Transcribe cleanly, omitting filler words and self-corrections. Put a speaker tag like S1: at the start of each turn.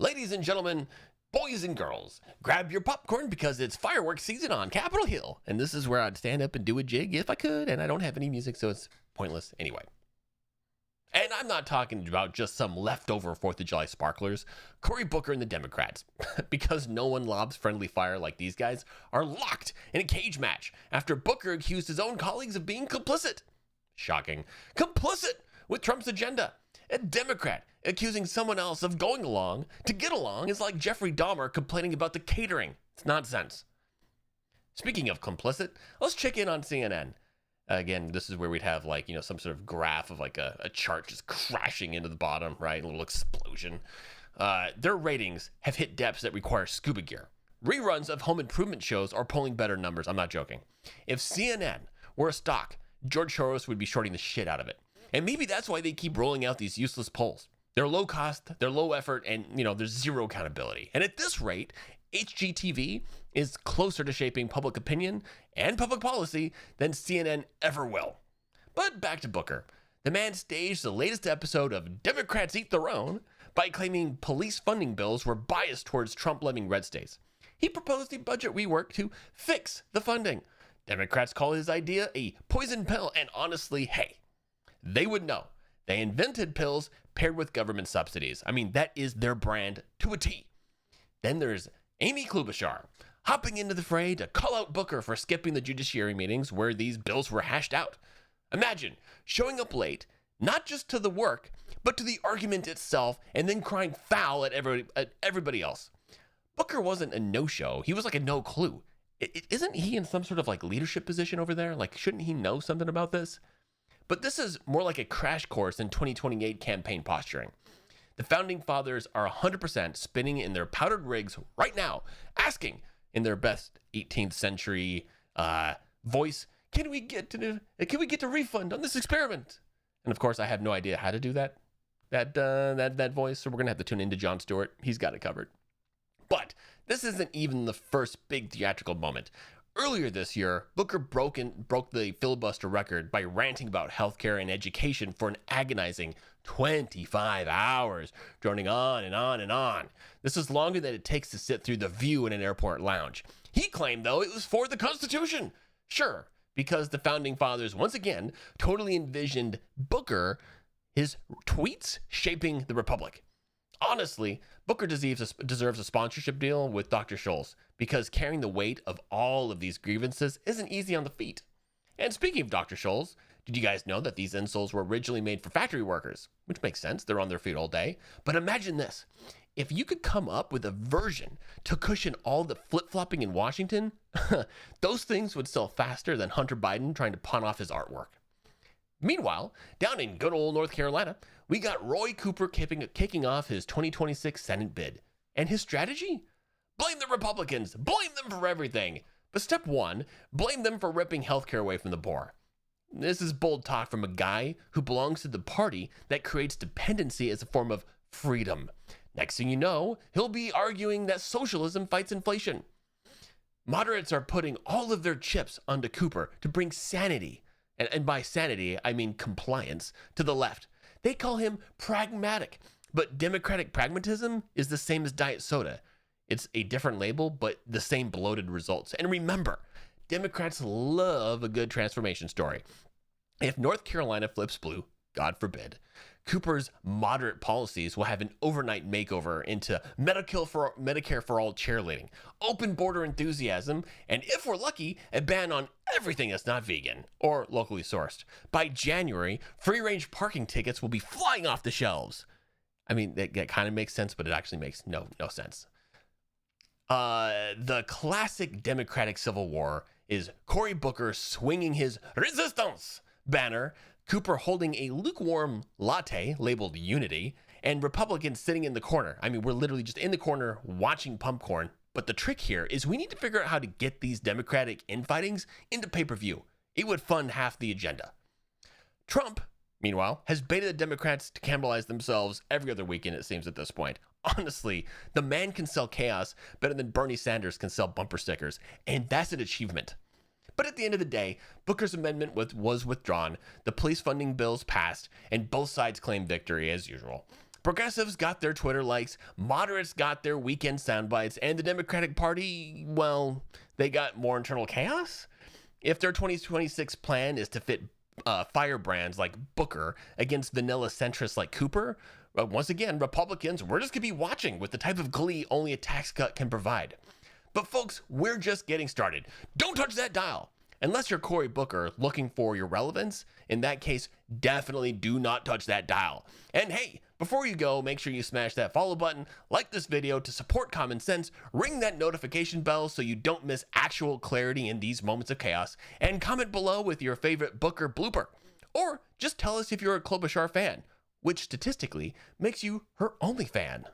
S1: Ladies and gentlemen, boys and girls, grab your popcorn because it's fireworks season on Capitol Hill. And this is where I'd stand up and do a jig if I could, and I don't have any music, so it's pointless anyway. And I'm not talking about just some leftover 4th of July sparklers. Cory Booker and the Democrats, because no one lobs friendly fire like these guys, are locked in a cage match after Booker accused his own colleagues of being complicit. Shocking. Complicit with Trump's agenda. A Democrat accusing someone else of going along to get along is like Jeffrey Dahmer complaining about the catering. It's nonsense. Speaking of complicit, let's check in on CNN. Again, this is where we'd have some sort of graph of a chart just crashing into the bottom, right? A little explosion. Their ratings have hit depths that require scuba gear. Reruns of home improvement shows are pulling better numbers. I'm not joking. If CNN were a stock, George Soros would be shorting the shit out of it. And maybe that's why they keep rolling out these useless polls. They're low cost, they're low effort, and there's zero accountability. And at this rate, HGTV is closer to shaping public opinion and public policy than CNN ever will. But back to Booker. The man staged the latest episode of Democrats Eat Their Own by claiming police funding bills were biased towards Trump-loving red states. He proposed a budget rework to fix the funding. Democrats call his idea a poison pill, and honestly, hey, they would know. They invented pills paired with government subsidies. I mean, that is their brand to a T. Then there's Amy Klobuchar, hopping into the fray to call out Booker for skipping the judiciary meetings where these bills were hashed out. Imagine showing up late, not just to the work, but to the argument itself, and then crying foul at everybody else. Booker wasn't a no-show. He was like a no-clue. Isn't he in some sort of leadership position over there? Shouldn't he know something about this? But this is more like a crash course in 2028 campaign posturing. The founding fathers are 100% spinning in their powdered rigs right now, asking in their best 18th century voice, can we get a refund on this experiment? And of course, I have no idea how to do that voice, so we're gonna have to tune into Jon Stewart. He's got it covered. But this isn't even the first big theatrical moment. Earlier this year, Booker broke the filibuster record by ranting about healthcare and education for an agonizing 25 hours, droning on and on and on. This is longer than it takes to sit through The View in an airport lounge. He claimed, though, it was for the Constitution. Sure, because the founding fathers, once again, totally envisioned Booker, his tweets, shaping the Republic. Honestly, Booker deserves a sponsorship deal with Dr. Scholl's because carrying the weight of all of these grievances isn't easy on the feet. And speaking of Dr. Scholl's, did you guys know that these insoles were originally made for factory workers? Which makes sense, they're on their feet all day. But imagine this, if you could come up with a version to cushion all the flip-flopping in Washington, those things would sell faster than Hunter Biden trying to pawn off his artwork. Meanwhile, down in good old North Carolina, we got Roy Cooper kicking off his 2026 Senate bid. And his strategy? Blame the Republicans. Blame them for everything. But step one, blame them for ripping healthcare away from the poor. This is bold talk from a guy who belongs to the party that creates dependency as a form of freedom. Next thing you know, he'll be arguing that socialism fights inflation. Moderates are putting all of their chips onto Cooper to bring sanity, and by sanity, I mean compliance, to the left. They call him pragmatic, but democratic pragmatism is the same as diet soda. It's a different label, but the same bloated results. And remember, Democrats love a good transformation story. If North Carolina flips blue, God forbid, Cooper's moderate policies will have an overnight makeover into Medicare for all cheerleading, open border enthusiasm, and if we're lucky, a ban on everything that's not vegan or locally sourced. By January, free-range parking tickets will be flying off the shelves. I mean, that kind of makes sense, but it actually makes no sense. The classic Democratic Civil War is Cory Booker swinging his resistance banner, Cooper holding a lukewarm latte labeled Unity, and Republicans sitting in the corner. I mean, we're literally just in the corner watching popcorn. But the trick here is we need to figure out how to get these Democratic infightings into pay-per-view. It would fund half the agenda. Trump, meanwhile, has baited the Democrats to cannibalize themselves every other weekend, it seems, at this point. Honestly, the man can sell chaos better than Bernie Sanders can sell bumper stickers, and that's an achievement. But at the end of the day, Booker's amendment was withdrawn, the police funding bills passed, and both sides claimed victory as usual. Progressives got their Twitter likes, moderates got their weekend sound bites, and the Democratic Party, well, they got more internal chaos? If their 2026 plan is to fit firebrands like Booker against vanilla centrists like Cooper, once again, Republicans, we're just going to be watching with the type of glee only a tax cut can provide. But folks, we're just getting started. Don't touch that dial. Unless you're Cory Booker looking for your relevance, in that case, definitely do not touch that dial. And hey, before you go, make sure you smash that follow button, like this video to support common sense, ring that notification bell so you don't miss actual clarity in these moments of chaos, and comment below with your favorite Booker blooper. Or just tell us if you're a Klobuchar fan, which statistically makes you her only fan.